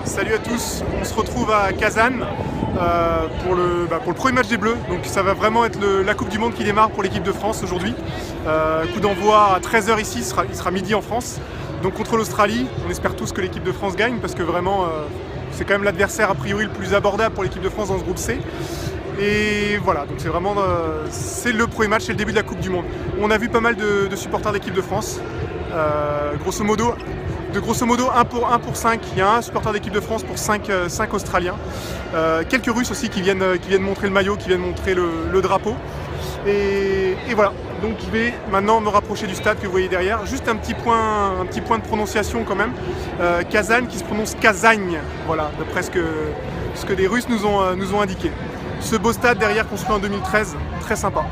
Salut à tous, on se retrouve à Kazan pour le premier match des Bleus. Donc ça va vraiment être la Coupe du Monde qui démarre pour l'équipe de France aujourd'hui. Coup d'envoi à 13 h ici, il sera midi en France. Donc contre l'Australie, on espère tous que l'équipe de France gagne parce que vraiment c'est quand même l'adversaire a priori le plus abordable pour l'équipe de France dans ce groupe C. Et voilà, donc c'est vraiment c'est le premier match, c'est le début de la Coupe du Monde. On a vu pas mal de supporters de l'équipe de France. Grosso modo 1 pour 5, il y a un supporter d'équipe de France pour 5 Australiens. Quelques Russes aussi qui viennent montrer le maillot, qui viennent montrer le drapeau. Et voilà, donc je vais maintenant me rapprocher du stade que vous voyez derrière. Juste un petit point de prononciation quand même. Kazan qui se prononce Kazagne, voilà, d'après ce que les Russes nous ont indiqué. Ce beau stade derrière construit en 2013, très sympa.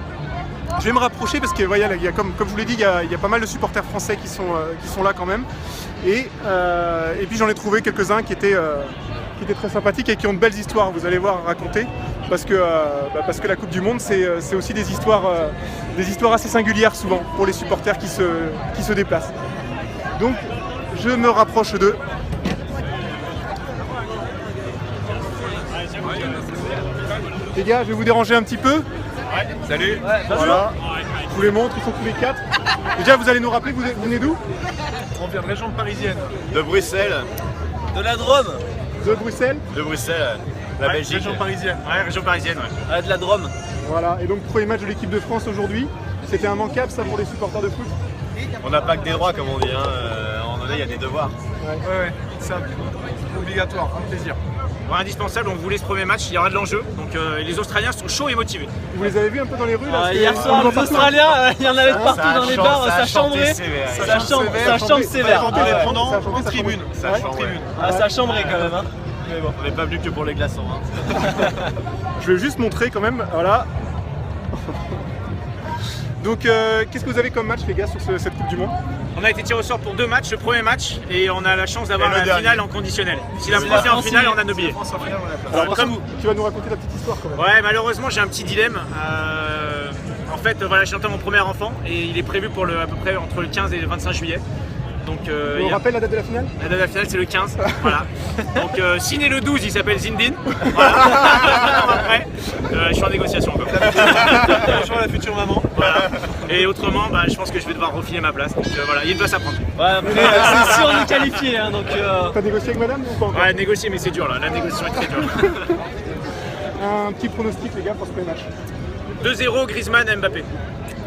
Je vais me rapprocher parce que voilà, comme je vous l'ai dit, il y a pas mal de supporters français qui sont là quand même. Et puis j'en ai trouvé quelques-uns qui étaient très sympathiques et qui ont de belles histoires, vous allez voir, à raconter. Parce que la Coupe du Monde, c'est aussi des histoires assez singulières souvent pour les supporters qui se déplacent. Donc je me rapproche d'eux. Les gars, je vais vous déranger un petit peu. Ouais, salut. Ouais, voilà. Je vous les montre, ils sont tous les 4. Déjà, vous allez nous rappeler, vous venez d'où? On vient de région parisienne. De Bruxelles. De la Drôme. De Bruxelles. De Bruxelles, la Belgique. Région parisienne. Ouais, région parisienne, ouais. De la Drôme. Voilà, et donc premier match de l'équipe de France aujourd'hui. C'était immanquable ça pour les supporters de foot? On n'a pas que des droits comme on dit, hein. À un moment donné, il y a des devoirs. Ouais, c'est obligatoire, un plaisir. Ouais, indispensable, on voulait ce premier match, il y aura de l'enjeu. Donc les Australiens sont chauds et motivés. Vous les avez vus un peu dans les rues là? Hier soir, les Australiens, il y en avait partout dans les bars, ça chambrait. Ça chambre sévère. En tribune. Ça chambrait quand même. Hein. Mais bon, on n'est pas venu que pour les glaçons. Hein. Je vais juste montrer quand même, voilà. Donc qu'est-ce que vous avez comme match les gars sur cette Coupe du Monde? On a été tiré au sort pour 2 matchs, le premier match, et on a la chance d'avoir la finale en conditionnel. Si la France est en finale, on a nos billets. Alors, tu vas nous raconter la petite histoire quand même. Ouais, malheureusement j'ai un petit dilemme. En fait, voilà, j'ai entendu mon premier enfant et il est prévu pour à peu près entre le 15 et le 25 juillet. Donc, on rappelle la date de la finale? La date de la finale c'est le 15, voilà. Donc s'il naît le 12, il s'appelle Zindine. Voilà. Après, je suis en négociation encore. Bonjour la future maman. Voilà. Et autrement, je pense que je vais devoir refiler ma place. Donc voilà, il y a une place à prendre. Ouais, après, c'est sûr on est qualifié. Hein, donc, T'as négocié avec madame ou pas encore? Ouais, négocier, mais c'est dur là, la négociation est très dure. Un petit pronostic les gars pour ce premier match. 2-0 Griezmann Mbappé.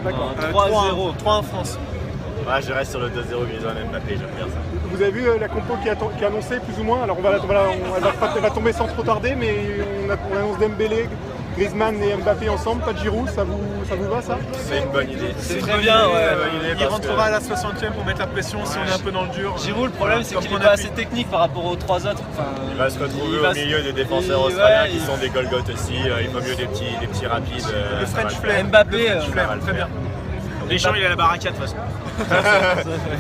D'accord. 3-0, 3 en France. Ouais, je reste sur le 2-0 Griezmann Mbappé, j'aime bien ça. Vous avez vu la compo qui est annoncée plus ou moins? Alors elle va tomber sans trop tarder, mais on annonce Dembélé, Griezmann et Mbappé ensemble, pas de Giroud, ça vous va ça? C'est une bonne idée. C'est très bien, ouais. Il rentrera à la 60e pour mettre la pression si on est un peu dans le dur. Giroud, le problème c'est qu'il n'est pas assez technique par rapport aux 3 autres. Il va se retrouver au milieu des défenseurs australiens qui sont des Golgoth aussi. Il faut mieux des petits rapides. Le French Flame. Mbappé, très bien. Deschamps il a la barricade de toute façon.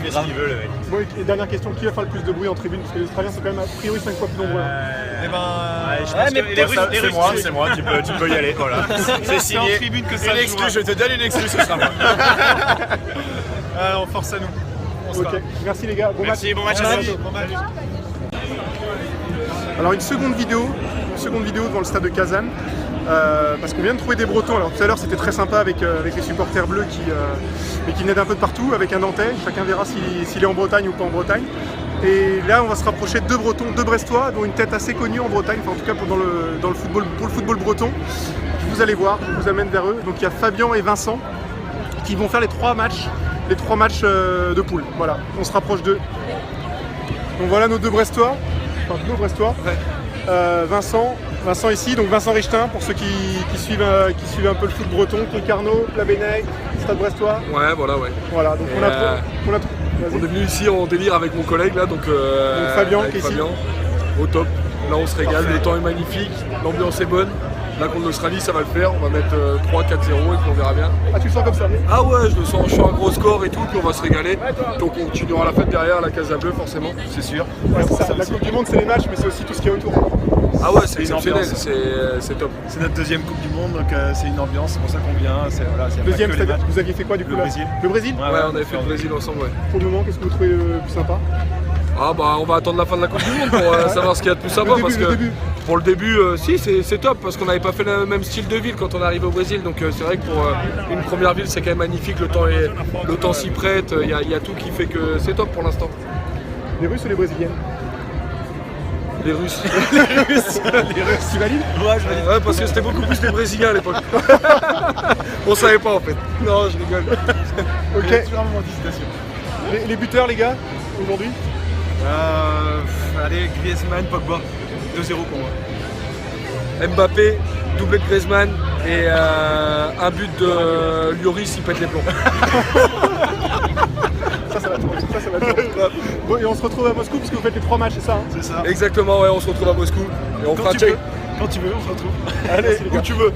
Qu'est-ce qu'il veut le mec? Bon, et dernière question, qui va faire le plus de bruit en tribune? Parce que les Australiens sont quand même a priori 5 fois plus nombreux. Eh ben, je pense que les Russes, c'est moi, tu peux y aller, voilà. C'est signé. en tribune que ça Une exclue, je te donne une exclue, ce sera moi. On force à nous. Ok, merci les gars, bon match. Merci, bon match à tous. Bon match. Alors une seconde vidéo devant le stade de Kazan. Parce qu'on vient de trouver des Bretons. Alors tout à l'heure c'était très sympa avec les supporters bleus qui venaient d'un peu de partout avec un Nantais. Chacun verra s'il est en Bretagne ou pas en Bretagne. Et là on va se rapprocher de 2 Bretons, 2 Brestois, dont une tête assez connue en Bretagne, enfin en tout cas pour le football breton. Vous allez voir, je vous amène vers eux. Donc il y a Fabien et Vincent qui vont faire les 3 matchs de poule. Voilà, on se rapproche d'eux. Donc voilà nos 2 Brestois, enfin nos Brestois. Vincent ici, donc Vincent Richtin pour ceux qui suivent un peu le foot breton, Concarneau, Plabennec, Stade Brestois. Ouais, voilà, ouais. Voilà, donc on est venu ici en délire avec mon collègue là, donc Fabien qui est ici. Au top. Là on se régale, le temps est magnifique, l'ambiance est bonne. Là contre l'Australie ça va le faire, on va mettre 3-4-0 et puis on verra bien. Ah tu le sens comme ça? Ah ouais, je le sens, je suis un gros score et tout, puis on va se régaler. Donc on continuera la fête derrière, la Casa Bleue forcément, c'est sûr. Ouais, c'est ça. La Coupe du Monde c'est les matchs mais c'est aussi tout ce qu'il y a autour. Ah ouais, c'est exceptionnel, c'est top. C'est notre 2e Coupe du Monde, donc c'est une ambiance, c'est pour ça qu'on vient. Deuxième, vous aviez fait quoi du coup Le là? Brésil. Le Brésil? Ouais, on avait fait le Brésil ensemble, ouais. Pour le moment, qu'est-ce que vous trouvez le plus sympa? Ah bah on va attendre la fin de la Coupe du Monde pour savoir ce qu'il y a de plus sympa parce que pour le début, si c'est top parce qu'on n'avait pas fait le même style de ville quand on est arrivé au Brésil, donc c'est vrai que pour une première ville c'est quand même magnifique, le temps s'y prête, il y a tout qui fait que c'est top pour l'instant. Les Russes ou les Brésiliennes? Les Russes. Les Russes, tu valides? Ouais, je valide. Ouais, parce que c'était beaucoup plus les Brésiliens à l'époque. On savait pas en fait. Non, je rigole. Ok. Les buteurs les gars, aujourd'hui? Allez, Griezmann, Pogba. 2-0 pour moi. Mbappé, doublé de Griezmann et un but de Lloris, il pète les plombs. Ça va trop. Bon, et on se retrouve à Moscou parce que vous faites les 3 matchs, c'est ça hein? C'est ça. Exactement, ouais, on se retrouve à Moscou et on fera un check. Quand tu veux, on se retrouve. Allez, où tu veux.